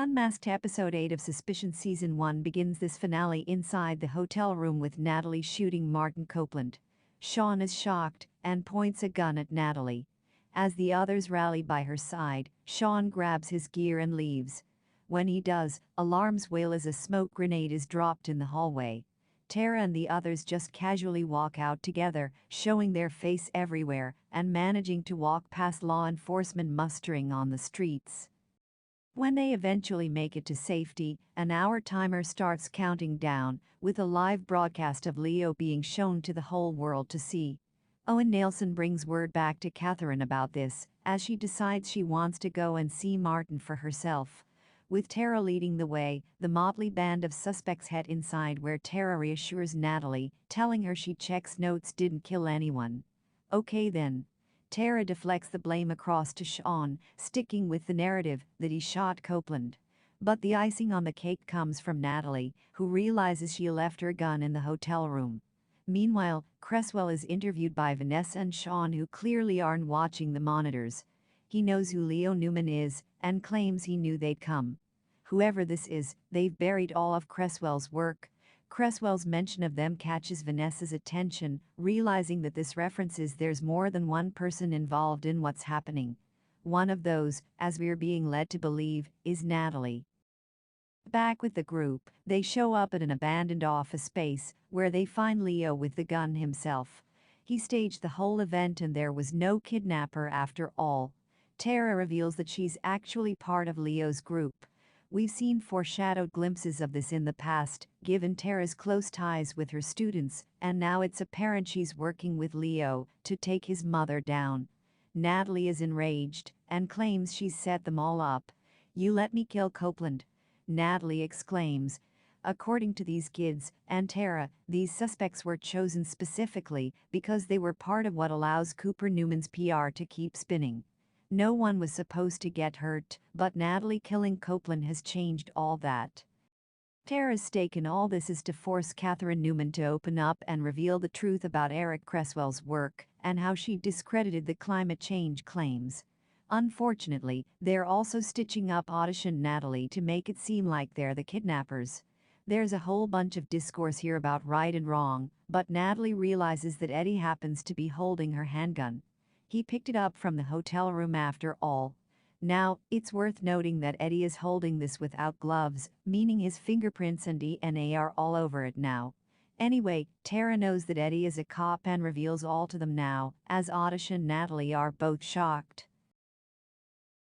Unmasked Episode 8 of Suspicion Season 1 begins this finale inside the hotel room with Natalie shooting Martin Copeland. Sean is shocked and points a gun at Natalie. As the others rally by her side, Sean grabs his gear and leaves. When he does, alarms wail as a smoke grenade is dropped in the hallway. Tara and the others just casually walk out together, showing their face everywhere and managing to walk past law enforcement mustering on the streets. When they eventually make it to safety, an hour timer starts counting down, with a live broadcast of Leo being shown to the whole world to see. Owen Nelson brings word back to Katherine about this, as she decides she wants to go and see Martin for herself. With Tara leading the way, the motley band of suspects head inside where Tara reassures Natalie, telling her she checks notes didn't kill anyone. Okay then. Tara deflects the blame across to Sean, sticking with the narrative that he shot Copeland. But the icing on the cake comes from Natalie, who realizes she left her gun in the hotel room. Meanwhile, Cresswell is interviewed by Vanessa and Sean, who clearly aren't watching the monitors. He knows who Leo Newman is and claims he knew they'd come. Whoever this is, they've buried all of Cresswell's work. Cresswell's mention of them catches Vanessa's attention, realizing that this references there's more than one person involved in what's happening. One of those, as we're being led to believe, is Natalie. Back with the group, they show up at an abandoned office space, where they find Leo with the gun himself. He staged the whole event and there was no kidnapper after all. Tara reveals that she's actually part of Leo's group. We've seen foreshadowed glimpses of this in the past, given Tara's close ties with her students, and now it's apparent she's working with Leo to take his mother down. Natalie is enraged and claims she's set them all up. "You let me kill Copeland," Natalie exclaims. According to these kids and Tara, these suspects were chosen specifically because they were part of what allows Cooper Newman's PR to keep spinning. No one was supposed to get hurt, but Natalie killing Copeland has changed all that. Tara's stake in all this is to force Katherine Newman to open up and reveal the truth about Eric Cresswell's work and how she discredited the climate change claims. Unfortunately, they're also stitching up Oddish and Natalie to make it seem like they're the kidnappers. There's a whole bunch of discourse here about right and wrong, but Natalie realizes that Eddie happens to be holding her handgun. He picked it up from the hotel room after all. Now, it's worth noting that Eddie is holding this without gloves, meaning his fingerprints and DNA are all over it now. Anyway, Tara knows that Eddie is a cop and reveals all to them now, as Oddish and Natalie are both shocked.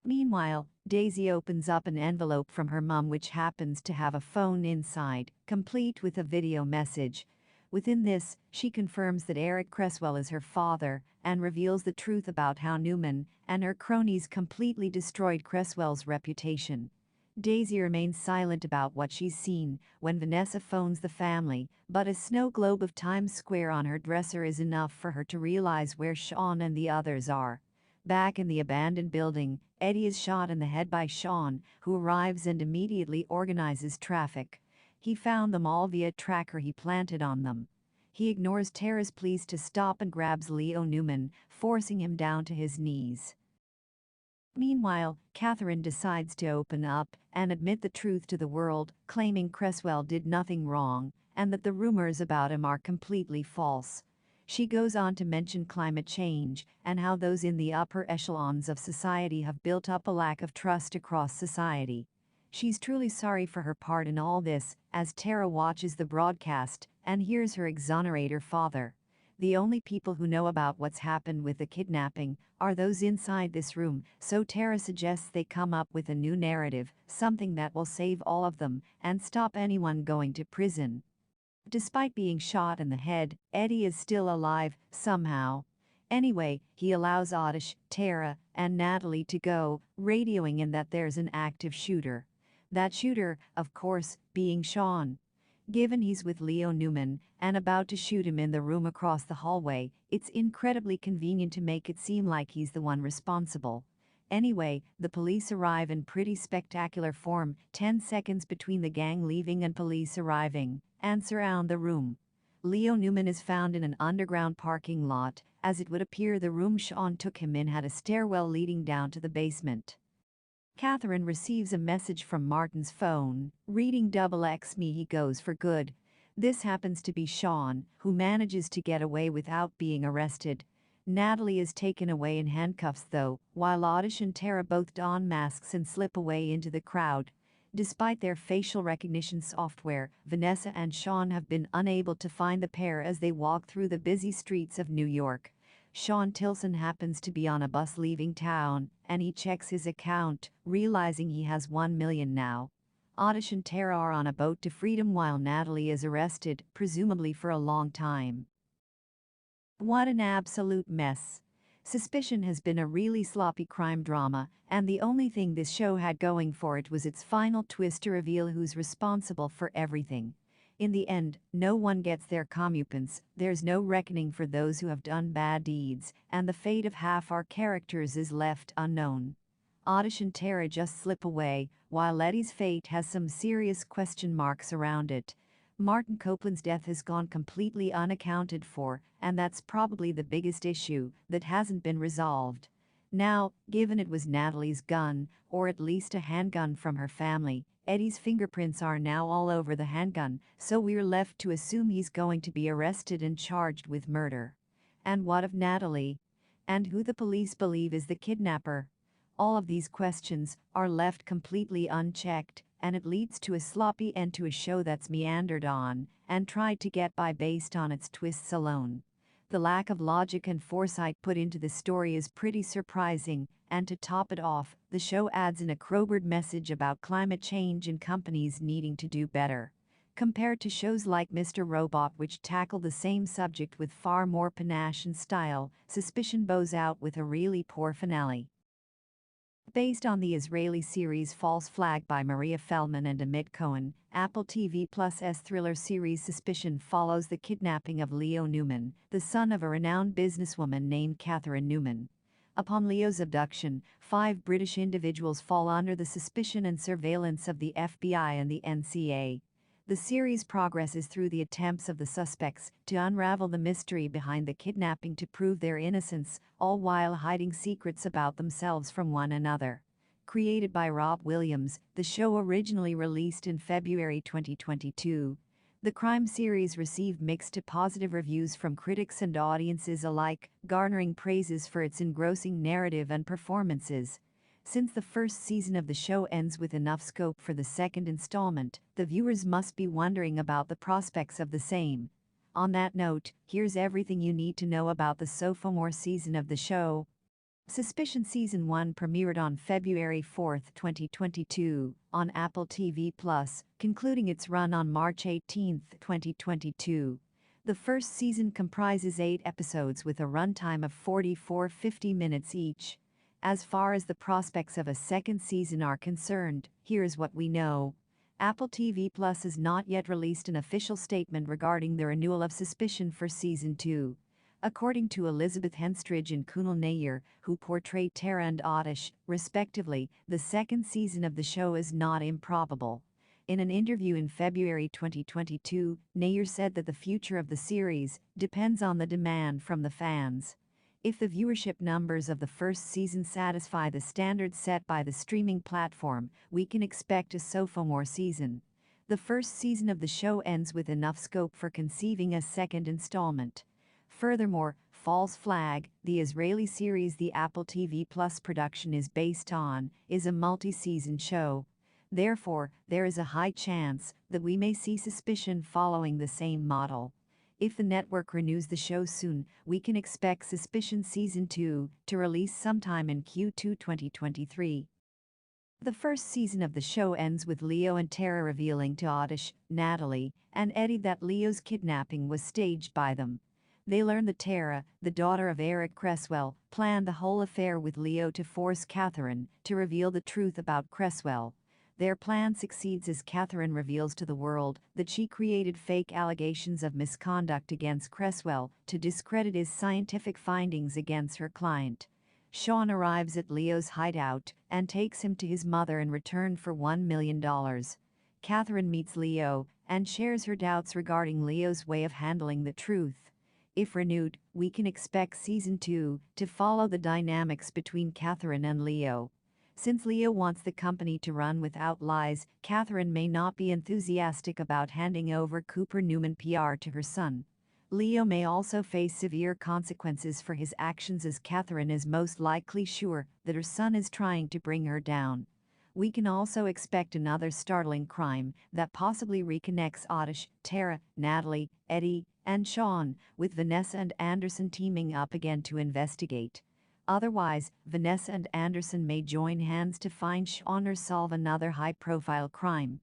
Meanwhile, Daisy opens up an envelope from her mom which happens to have a phone inside, complete with a video message. Within this, she confirms that Eric Cresswell is her father and reveals the truth about how Newman and her cronies completely destroyed Cresswell's reputation. Daisy remains silent about what she's seen when Vanessa phones the family, but a snow globe of Times Square on her dresser is enough for her to realize where Sean and the others are. Back in the abandoned building, Eddie is shot in the head by Sean, who arrives and immediately organizes traffic. He found them all via a tracker he planted on them. He ignores Tara's pleas to stop and grabs Leo Newman, forcing him down to his knees. Meanwhile, Katherine decides to open up and admit the truth to the world, claiming Cresswell did nothing wrong and that the rumors about him are completely false. She goes on to mention climate change and how those in the upper echelons of society have built up a lack of trust across society. She's truly sorry for her part in all this, as Tara watches the broadcast and hears her exonerate her father. The only people who know about what's happened with the kidnapping are those inside this room, so Tara suggests they come up with a new narrative, something that will save all of them and stop anyone going to prison. Despite being shot in the head, Eddie is still alive, somehow. Anyway, he allows Oddish, Tara, and Natalie to go, radioing in that there's an active shooter. That shooter, of course, being Sean. Given he's with Leo Newman and about to shoot him in the room across the hallway, it's incredibly convenient to make it seem like he's the one responsible. Anyway, the police arrive in pretty spectacular form, 10 seconds between the gang leaving and police arriving, and surround the room. Leo Newman is found in an underground parking lot, as it would appear the room Sean took him in had a stairwell leading down to the basement. Katherine receives a message from Martin's phone, reading "Double X me he goes for good." This happens to be Sean, who manages to get away without being arrested. Natalie is taken away in handcuffs though, while Oddish and Tara both don masks and slip away into the crowd. Despite their facial recognition software, Vanessa and Sean have been unable to find the pair as they walk through the busy streets of New York. Sean Tilson happens to be on a bus leaving town, and he checks his account, realizing he has 1 million now. Oddish and Tara are on a boat to freedom while Natalie is arrested, presumably for a long time. What an absolute mess. Suspicion has been a really sloppy crime drama, and the only thing this show had going for it was its final twist to reveal who's responsible for everything. In the end, no one gets their comeuppance, there's no reckoning for those who have done bad deeds, and the fate of half our characters is left unknown. Oddish and Tara just slip away, while Letty's fate has some serious question marks around it. Martin Copeland's death has gone completely unaccounted for, and that's probably the biggest issue that hasn't been resolved. Now, given it was Natalie's gun, or at least a handgun from her family, Eddie's fingerprints are now all over the handgun, so we're left to assume he's going to be arrested and charged with murder. And what of Natalie? And who the police believe is the kidnapper? All of these questions are left completely unchecked, and it leads to a sloppy end to a show that's meandered on and tried to get by based on its twists alone. The lack of logic and foresight put into the story is pretty surprising, and to top it off, the show adds in a crowbarred message about climate change and companies needing to do better. Compared to shows like Mr. Robot, which tackle the same subject with far more panache and style, Suspicion bows out with a really poor finale. Based on the Israeli series False Flag by Maria Feldman and Amit Cohen, Apple TV Plus's thriller series Suspicion follows the kidnapping of Leo Newman, the son of a renowned businesswoman named Katherine Newman. Upon Leo's abduction, 5 British individuals fall under the suspicion and surveillance of the FBI and the NCA. The series progresses through the attempts of the suspects to unravel the mystery behind the kidnapping to prove their innocence, all while hiding secrets about themselves from one another. Created by Rob Williams, the show originally released in February 2022. The crime series received mixed to positive reviews from critics and audiences alike, garnering praises for its engrossing narrative and performances. Since the first season of the show ends with enough scope for the second installment, the viewers must be wondering about the prospects of the same. On that note, here's everything you need to know about the sophomore season of the show. Suspicion Season 1 premiered on February 4, 2022, on Apple TV+, concluding its run on March 18, 2022. The first season comprises 8 episodes with a runtime of 44-50 minutes each. As far as the prospects of a second season are concerned, here's what we know. Apple TV Plus has not yet released an official statement regarding the renewal of Suspicion for Season 2. According to Elizabeth Henstridge and Kunal Nayyar, who portrayed Tara and Oddish, respectively, the second season of the show is not improbable. In an interview in February 2022, Nayyar said that the future of the series depends on the demand from the fans. If the viewership numbers of the first season satisfy the standards set by the streaming platform, we can expect a sophomore season. The first season of the show ends with enough scope for conceiving a second installment. Furthermore, False Flag, the Israeli series the Apple TV Plus production is based on, is a multi-season show. Therefore, there is a high chance that we may see Suspicion following the same model. If the network renews the show soon, we can expect Suspicion Season 2 to release sometime in Q2 2023. The first season of the show ends with Leo and Tara revealing to Oddish, Natalie, and Eddie that Leo's kidnapping was staged by them. They learn that Tara, the daughter of Eric Cresswell, planned the whole affair with Leo to force Katherine to reveal the truth about Cresswell. Their plan succeeds as Katherine reveals to the world that she created fake allegations of misconduct against Cresswell to discredit his scientific findings against her client. Sean arrives at Leo's hideout and takes him to his mother in return for $1 million. Katherine meets Leo and shares her doubts regarding Leo's way of handling the truth. If renewed, we can expect Season 2 to follow the dynamics between Katherine and Leo. Since Leo wants the company to run without lies, Katherine may not be enthusiastic about handing over Cooper Newman PR to her son. Leo may also face severe consequences for his actions, as Katherine is most likely sure that her son is trying to bring her down. We can also expect another startling crime that possibly reconnects Oddish, Tara, Natalie, Eddie, and Sean, with Vanessa and Anderson teaming up again to investigate. Otherwise, Vanessa and Anderson may join hands to find Sean or solve another high-profile crime.